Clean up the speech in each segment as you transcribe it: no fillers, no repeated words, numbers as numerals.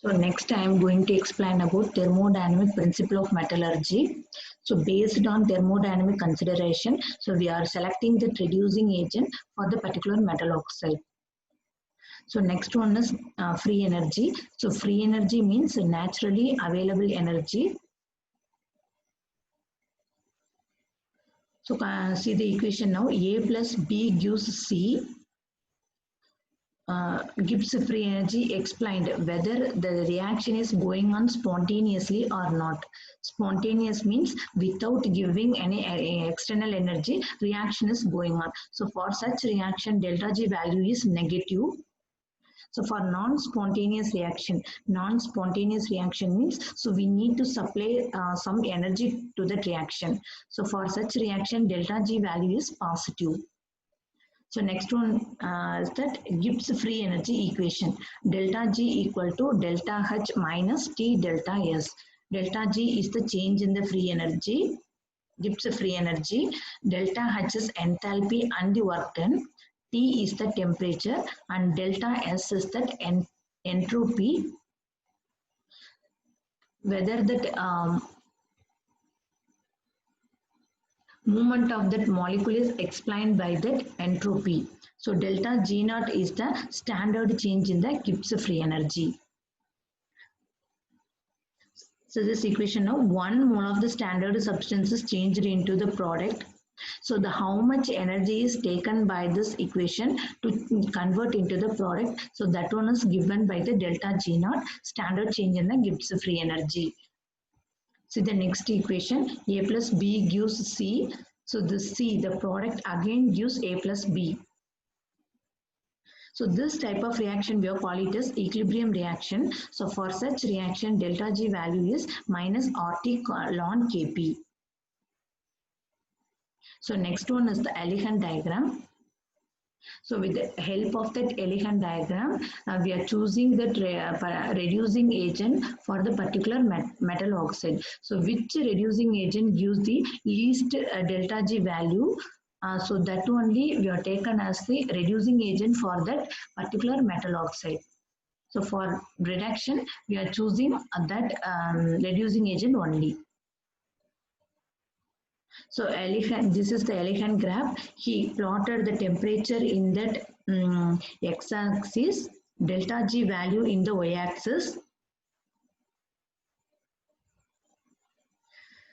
So next I am going to explain about thermodynamic principle of metallurgy. So based on thermodynamic consideration, so we are selecting the reducing agent for the particular metal oxide. So next one is free energy. So free energy means naturally available energy. So see the equation now. A plus B gives C. Gives free energy. Explained whether the reaction is going on spontaneously or not. Spontaneous means without giving any external energy, reaction is going on. So for such reaction, delta G value is negative. So for non-spontaneous reaction means, so we need to supply some energy to that reaction. So for such reaction, delta G value is positive. So next one is that Gibbs free energy equation. Delta G equal to delta H minus T delta S. Delta G is the change in the free energy, Gibbs free energy. Delta H is enthalpy and the work done. T is the temperature and delta S is that entropy. Whether that movement of that molecule is explained by that entropy. So delta G naught is the standard change in the Gibbs free energy. So this equation now, 1 mole of the standard substance is changed into the product. So the how much energy is taken by this equation to convert into the product. So that one is given by the delta G naught, standard change in the Gibbs free energy. See the next equation, A plus B gives C. So this C, the product again gives A plus B. So this type of reaction we call it as equilibrium reaction. So for such reaction, delta G value is minus RT ln Kp. So next one is the Elihan diagram. So with the help of that Elihan diagram, we are choosing that reducing agent for the particular metal oxide. So which reducing agent gives the least delta G value? So that only we are taken as the reducing agent for that particular metal oxide. So for reduction, we are choosing that reducing agent only. So Elihan, this is the Elihan graph. He plotted the temperature in that x-axis, delta G value in the y-axis.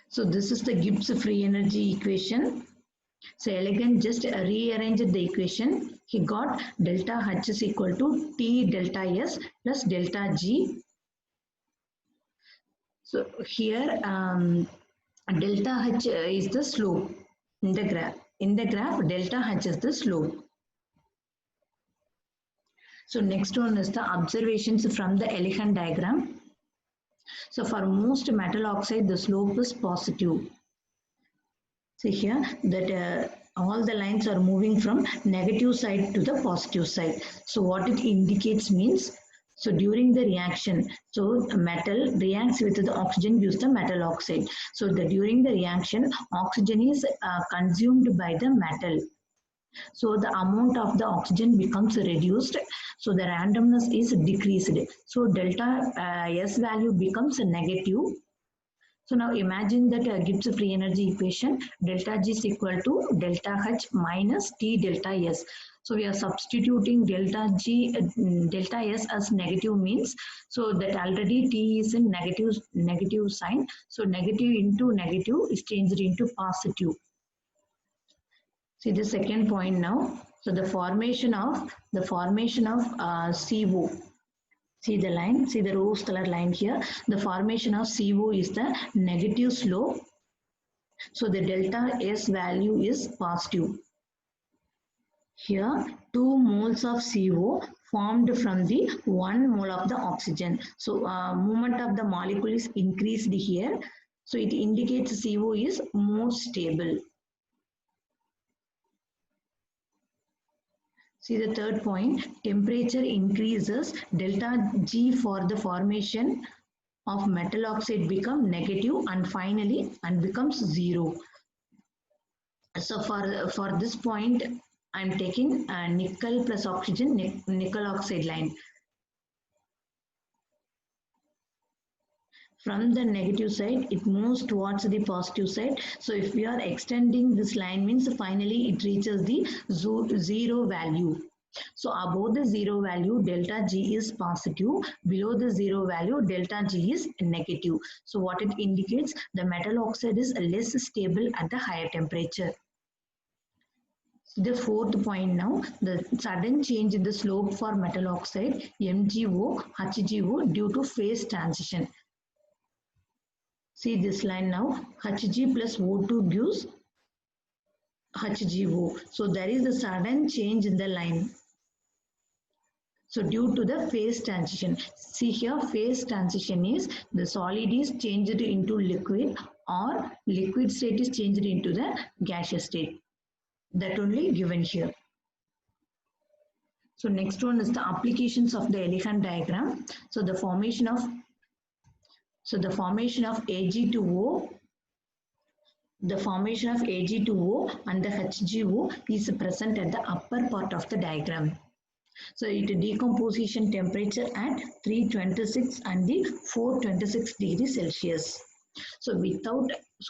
So this is the Gibbs free energy equation. So Elihan just rearranged the equation. He got delta H is equal to T delta S plus delta G. So here delta H is the slope in the graph. In the graph, delta H is the slope. So next one is the observations from the Elihan diagram. So for most metal oxide, the slope is positive. See here that all the lines are moving from negative side to the positive side. So what it indicates means, so during the reaction, so metal reacts with the oxygen gives the metal oxide. So during the reaction, oxygen is consumed by the metal. So the amount of the oxygen becomes reduced. So the randomness is decreased. So delta S value becomes negative. So now imagine that Gibbs free energy equation, delta G is equal to delta H minus T delta S. So we are substituting delta S as negative means, so that already T is in negative sign. So negative into negative is changed into positive. See the second point now. So the formation of CO. See the line, see the rose color line here. The formation of CO is the negative slope. So the delta S value is positive. Here 2 moles of CO formed from the 1 mole of the oxygen. So movement of the molecule is increased here. So it indicates CO is more stable. See the third point, temperature increases, delta G for the formation of metal oxide become negative and finally becomes 0. So for this point, I am taking nickel plus oxygen, nickel oxide line. From the negative side, it moves towards the positive side. So if we are extending this line means finally it reaches the zero value. So above the zero value, delta G is positive. Below the zero value, delta G is negative. So what it indicates, the metal oxide is less stable at the higher temperature. The fourth point now, the sudden change in the slope for metal oxide, MgO, HgO due to phase transition. See this line now, Hg plus O2 gives HgO. So there is a sudden change in the line. So due to the phase transition, see here phase transition is the solid is changed into liquid or liquid state is changed into the gaseous state. That only given here. So next one is the applications of the Elihan diagram. So the formation of Ag2O, the formation of Ag2O and the HgO is present at the upper part of the diagram. So it decomposition temperature at 326 and the 426 degrees Celsius. So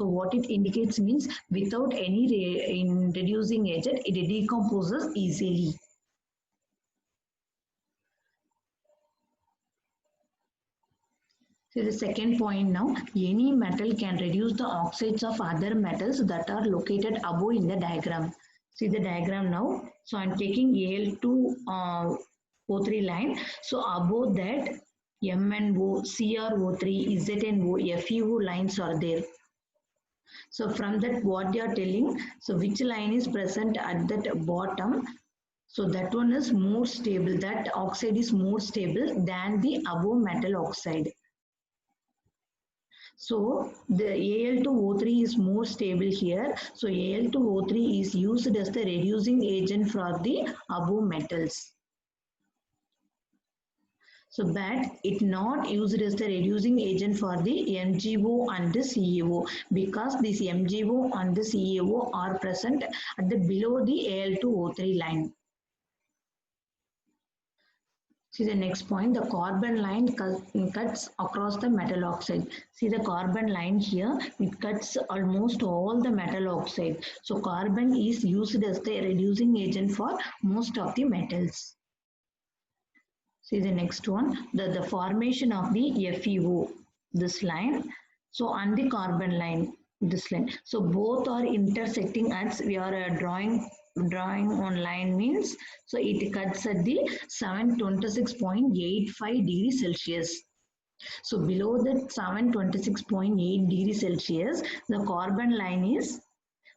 what it indicates means without any in reducing agent, it decomposes easily. So the second point now, any metal can reduce the oxides of other metals that are located above in the diagram. See the diagram now. So I'm taking Al2O3 line. So above that MnO, CrO3, ZnO, FeO lines are there. So from that what they are telling, so which line is present at that bottom, so that one is more stable, that oxide is more stable than the above metal oxide. So the Al2O3 is more stable here. So Al2O3 is used as the reducing agent for the above metals. So but it not used as the reducing agent for the MgO and the CaO because this MgO and the CaO are present at the below the Al2O3 line. See the next point, the carbon line cuts across the metal oxide. See the carbon line here, it cuts almost all the metal oxide. So carbon is used as the reducing agent for most of the metals. See the next one, the formation of the FeO, this line. So and the carbon line, this line. So both are intersecting as we are drawing on line means, so it cuts at the 726.85 degrees Celsius. So below that 726.8 degrees Celsius, the carbon line is,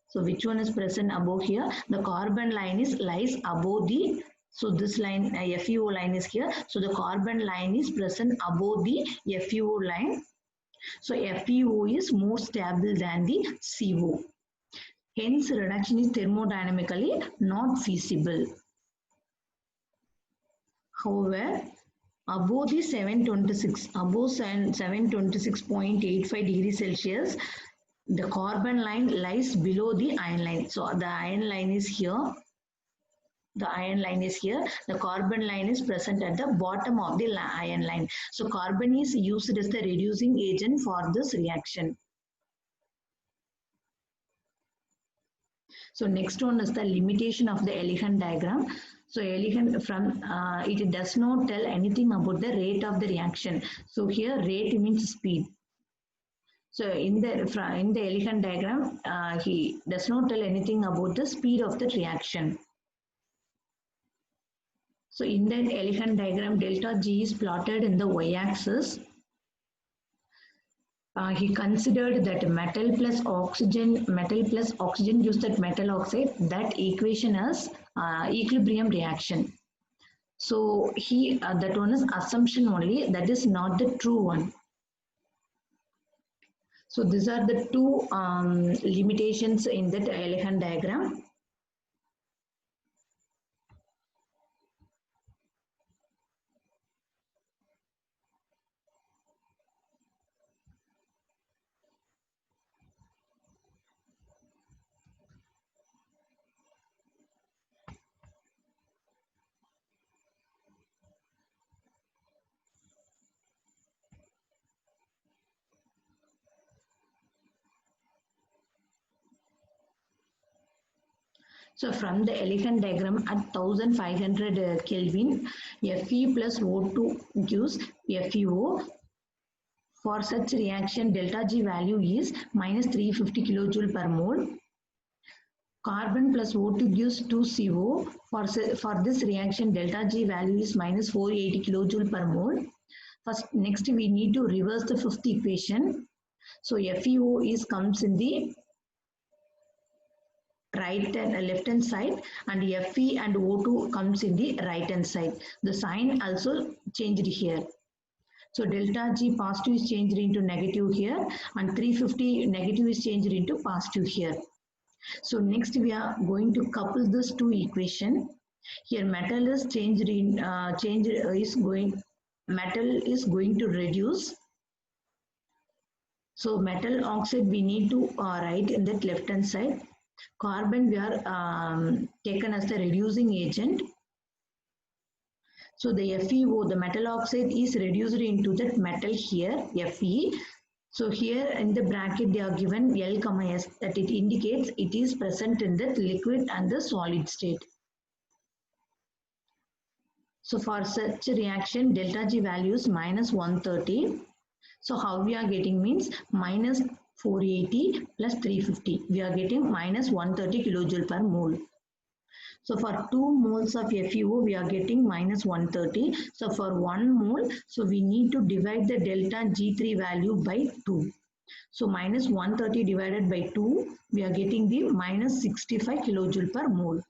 so which one is present above here? The carbon line is lies above the, so this line FeO line is here. So the carbon line is present above the FeO line. So FeO is more stable than the CO. Hence, reduction is thermodynamically not feasible. However, above the 726, above 726.85 degrees Celsius, the carbon line lies below the iron line. So the iron line is here. The iron line is here. The carbon line is present at the bottom of the iron line. So carbon is used as the reducing agent for this reaction. So next one is the limitation of the Elihan diagram. So Elihan it does not tell anything about the rate of the reaction. So here rate means speed. So in the Elihan diagram, he does not tell anything about the speed of the reaction. So in the Elihan diagram, delta G is plotted in the y-axis. He considered that metal plus oxygen gives that metal oxide. That equation as equilibrium reaction. So that one is assumption only. That is not the true one. So these are the two limitations in that Elihan diagram. So from the Elegant diagram at 1500 Kelvin, Fe plus O2 gives FeO. For such reaction, delta G value is minus 350 kilojoule per mole. Carbon plus O2 gives 2CO. For this reaction, delta G value is minus 480 kilojoule per mole. Next we need to reverse the fifth equation. So FeO comes in the right and left hand side, and Fe and O2 comes in the right hand side. The sign also changed here. So delta G positive is changed into negative here, and 350 negative is changed into positive here. So next we are going to couple this two equation. Here metal is changed in metal is going to reduce. So metal oxide we need to write in that left hand side. Carbon we are taken as the reducing agent. So the FeO, the metal oxide, is reduced into that metal here, Fe. So here in the bracket they are given L, S, that it indicates it is present in the liquid and the solid state. So for such a reaction, delta G value is minus 130. So how we are getting means minus 480 plus 350. We are getting minus 130 kilojoule per mole. So for 2 moles of FeO, we are getting minus 130. So for 1 mole, so we need to divide the delta G3 value by 2. So minus 130 divided by 2, we are getting the minus 65 kilojoule per mole.